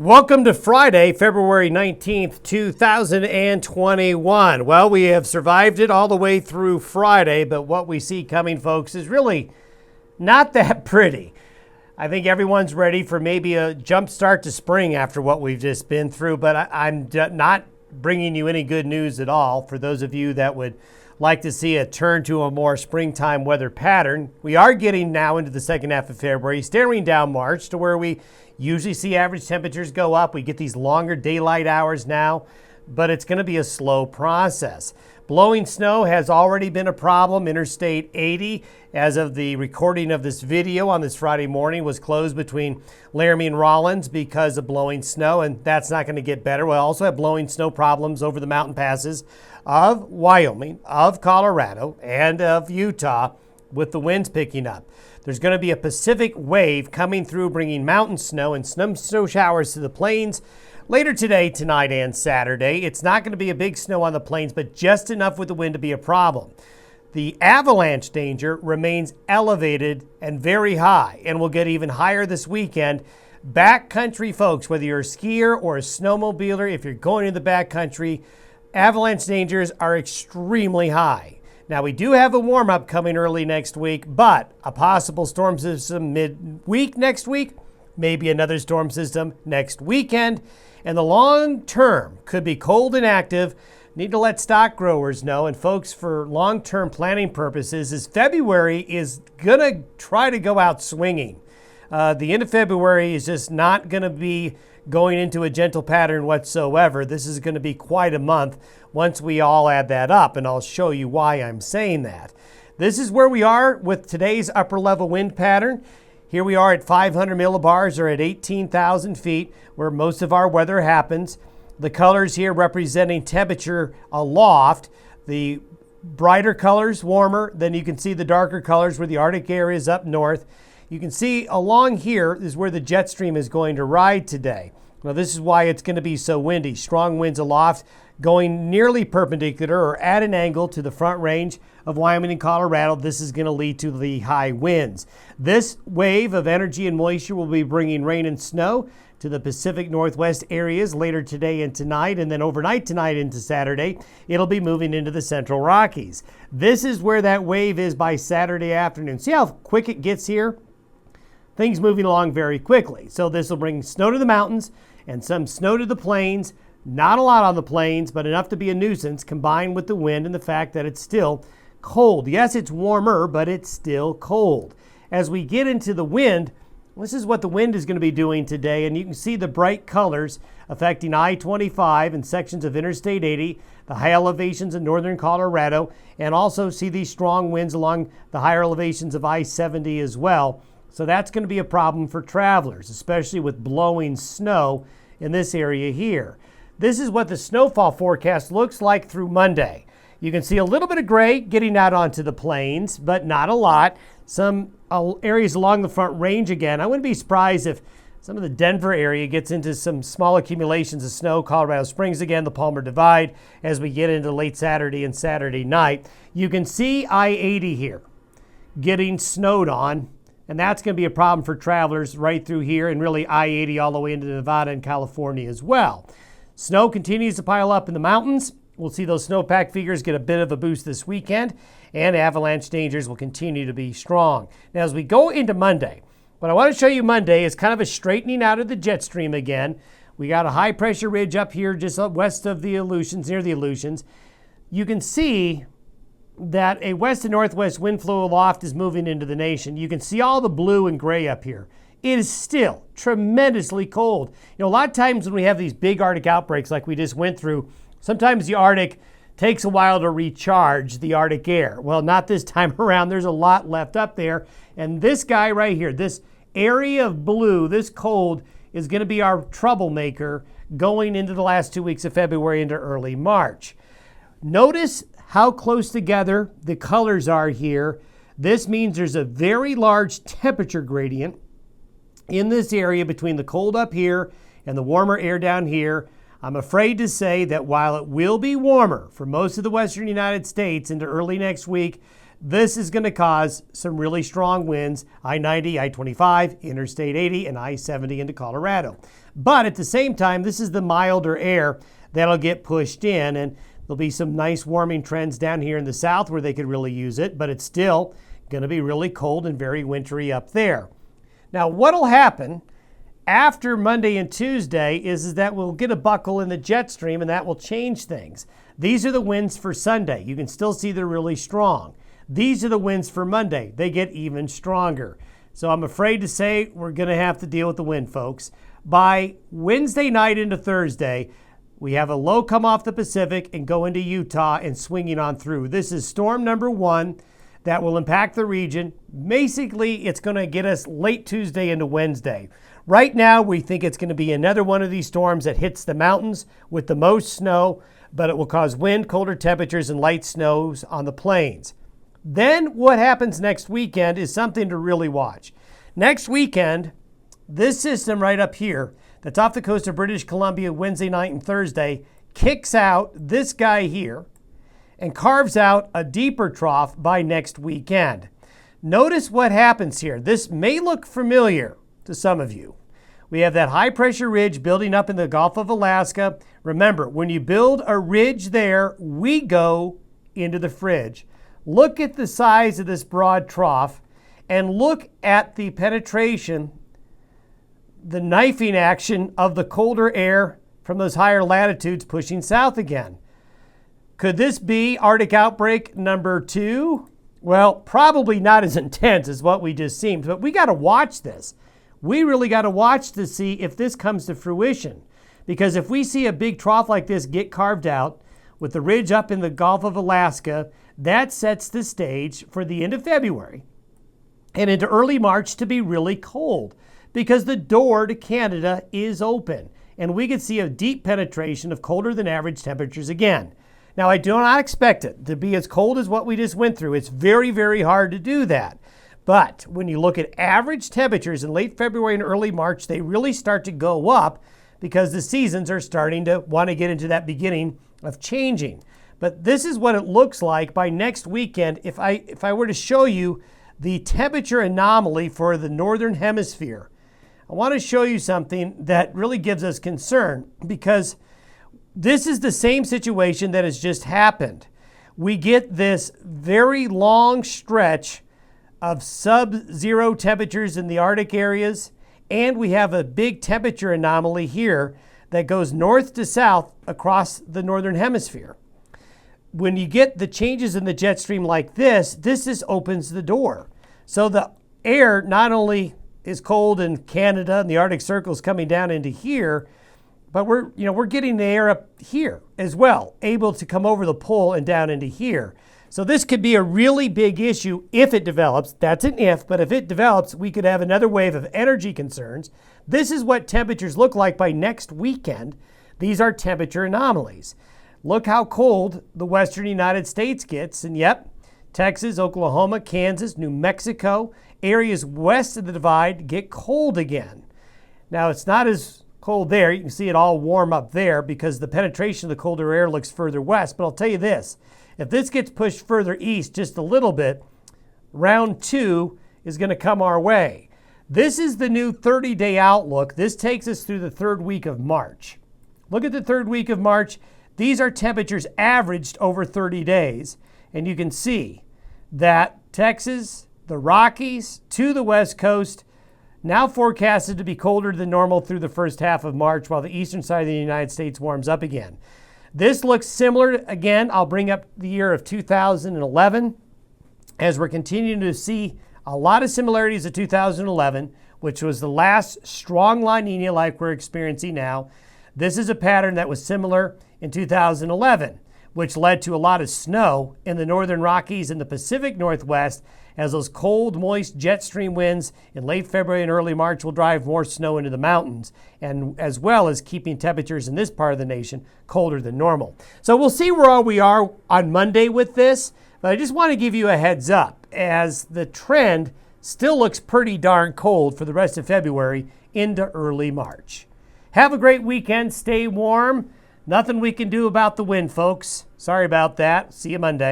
Welcome to Friday, February 19th, 2021. Well, we have survived it all the way through Friday, but what we see coming, folks, is really not that pretty. I think everyone's ready for maybe a jump start to spring after what we've just been through, but I'm not bringing you any good news at all. For those of you that would like to see a turn to a more springtime weather pattern, we are getting now into the second half of February, staring down March to where we usually see average temperatures go up. We get these longer daylight hours now, but it's going to be a slow process. Blowing snow has already been a problem. Interstate 80, as of the recording of this video on this Friday morning, was closed between Laramie and Rollins because of blowing snow, and that's not going to get better. We'll also have blowing snow problems over the mountain passes of Wyoming, of Colorado, and of Utah, with the winds picking up. There's going to be a Pacific wave coming through, bringing mountain snow and some snow showers to the plains later today, tonight, and Saturday. It's not going to be a big snow on the plains, but just enough with the wind to be a problem. The avalanche danger remains elevated and very high, and will get even higher this weekend. Backcountry folks, whether you're a skier or a snowmobiler, if you're going to the backcountry, avalanche dangers are extremely high. Now, we do have a warm-up coming early next week, but a possible storm system mid-week next week, maybe another storm system next weekend, and the long term could be cold and active. Need to let stock growers know, and folks, for long-term planning purposes, is February is going to try to go out swinging. The end of February is just not going to be going into a gentle pattern whatsoever. This is going to be quite a month once we all add that up, and I'll show you why I'm saying that. This is where we are with today's upper level wind pattern. Here we are at 500 millibars, or at 18,000 feet, where most of our weather happens. The colors here representing temperature aloft. The brighter colors, warmer, then you can see the darker colors where the Arctic area is up north. You can see along here is where the jet stream is going to ride today. Now, this is why it's going to be so windy. Strong winds aloft going nearly perpendicular or at an angle to the front range of Wyoming and Colorado. This is going to lead to the high winds. This wave of energy and moisture will be bringing rain and snow to the Pacific Northwest areas later today and tonight, and then overnight tonight into Saturday, it'll be moving into the Central Rockies. This is where that wave is by Saturday afternoon. See how quick it gets here? Things moving along very quickly. So this will bring snow to the mountains and some snow to the plains. Not a lot on the plains, but enough to be a nuisance, combined with the wind and the fact that it's still cold. Yes, it's warmer, but it's still cold. As we get into the wind, this is what the wind is going to be doing today, and you can see the bright colors affecting I-25 and sections of Interstate 80, the high elevations in northern Colorado, and also see these strong winds along the higher elevations of I-70 as well. So that's going to be a problem for travelers, especially with blowing snow in this area here. This is what the snowfall forecast looks like through Monday. You can see a little bit of gray getting out onto the plains, but not a lot. Some areas along the Front Range again. I wouldn't be surprised if some of the Denver area gets into some small accumulations of snow. Colorado Springs again, the Palmer Divide, as we get into late Saturday and Saturday night. You can see I-80 here getting snowed on, and that's going to be a problem for travelers right through here, and really I-80 all the way into Nevada and California as well. Snow continues to pile up in the mountains. We'll see those snowpack figures get a bit of a boost this weekend, and avalanche dangers will continue to be strong. Now, as we go into Monday, what I want to show you Monday is kind of a straightening out of the jet stream again. We got a high pressure ridge up here just up west of the Aleutians, near the Aleutians. You can see that a west and northwest wind flow aloft is moving into the nation. You can see all the blue and gray up here. It is still tremendously cold. You know, a lot of times when we have these big Arctic outbreaks like we just went through, sometimes the Arctic takes a while to recharge the Arctic air. Well, not this time around. There's a lot left up there. And this guy right here, this area of blue, this cold, is going to be our troublemaker going into the last 2 weeks of February into early March. Notice how close together the colors are here. This means there's a very large temperature gradient in this area between the cold up here and the warmer air down here. I'm afraid to say that while it will be warmer for most of the western United States into early next week, This is going to cause some really strong winds, I-90, I-25, Interstate 80, and I-70 into Colorado. But at the same time, this is the milder air that'll get pushed in, and there'll be some nice warming trends down here in the south where they could really use it, but it's still going to be really cold and very wintry up there. Now, what'll happen after Monday and Tuesday is that we'll get a buckle in the jet stream, and that will change things. These are the winds for Sunday. You can still see they're really strong. These are the winds for Monday. They get even stronger. So I'm afraid to say we're going to have to deal with the wind, folks. By Wednesday night into Thursday, we have a low come off the Pacific and go into Utah and swinging on through. This is storm number 1 that will impact the region. Basically, it's going to get us late Tuesday into Wednesday. Right now, we think it's going to be another one of these storms that hits the mountains with the most snow, but it will cause wind, colder temperatures, and light snows on the plains. Then what happens next weekend is something to really watch. Next weekend, this system right up here that's off the coast of British Columbia Wednesday night and Thursday kicks out this guy here and carves out a deeper trough by next weekend. Notice what happens here. This may look familiar to some of you. We have that high pressure ridge building up in the Gulf of Alaska. Remember, when you build a ridge there, we go into the fridge. Look at the size of this broad trough and look at the penetration, the knifing action of the colder air from those higher latitudes pushing south again. Could this be Arctic outbreak number 2? Well, probably not as intense as what we just seen, but we got to watch this. We really got to watch to see if this comes to fruition. Because if we see a big trough like this get carved out with the ridge up in the Gulf of Alaska, that sets the stage for the end of February and into early March to be really cold because the door to Canada is open and we could see a deep penetration of colder than average temperatures again. Now, I do not expect it to be as cold as what we just went through. It's very, very hard to do that. But when you look at average temperatures in late February and early March, they really start to go up because the seasons are starting to want to get into that beginning of changing. But this is what it looks like by next weekend if I were to show you the temperature anomaly for the northern hemisphere. I want to show you something that really gives us concern because this is the same situation that has just happened. We get this very long stretch of sub-zero temperatures in the Arctic areas, and we have a big temperature anomaly here that goes north to south across the northern hemisphere. When you get the changes in the jet stream like this just opens the door. So the air not only is cold in Canada and the Arctic Circle is coming down into here, but we're getting the air up here as well, able to come over the pole and down into here. So this could be a really big issue if it develops. That's an if, but if it develops, we could have another wave of energy concerns. This is what temperatures look like by next weekend. These are temperature anomalies. Look how cold the western United States gets. And yep, Texas, Oklahoma, Kansas, New Mexico, areas west of the divide get cold again. Now, it's not as cold there. You can see it all warm up there because the penetration of the colder air looks further west. But I'll tell you this, if this gets pushed further east just a little bit, round 2 is going to come our way. This is the new 30-day outlook. This takes us through the 3rd week of March. Look at the 3rd week of March. These are temperatures averaged over 30 days. And you can see that Texas, the Rockies to the West Coast, now forecasted to be colder than normal through the first half of March while the eastern side of the United States warms up again. This looks similar. Again, I'll bring up the year of 2011 as we're continuing to see a lot of similarities to 2011, which was the last strong La Nina like we're experiencing now. This is a pattern that was similar in 2011, which led to a lot of snow in the northern Rockies and the Pacific Northwest as those cold, moist jet stream winds in late February and early March will drive more snow into the mountains, and as well as keeping temperatures in this part of the nation colder than normal. So we'll see where we are on Monday with this, but I just want to give you a heads up as the trend still looks pretty darn cold for the rest of February into early March. Have a great weekend. Stay warm. Nothing we can do about the wind, folks. Sorry about that. See you Monday.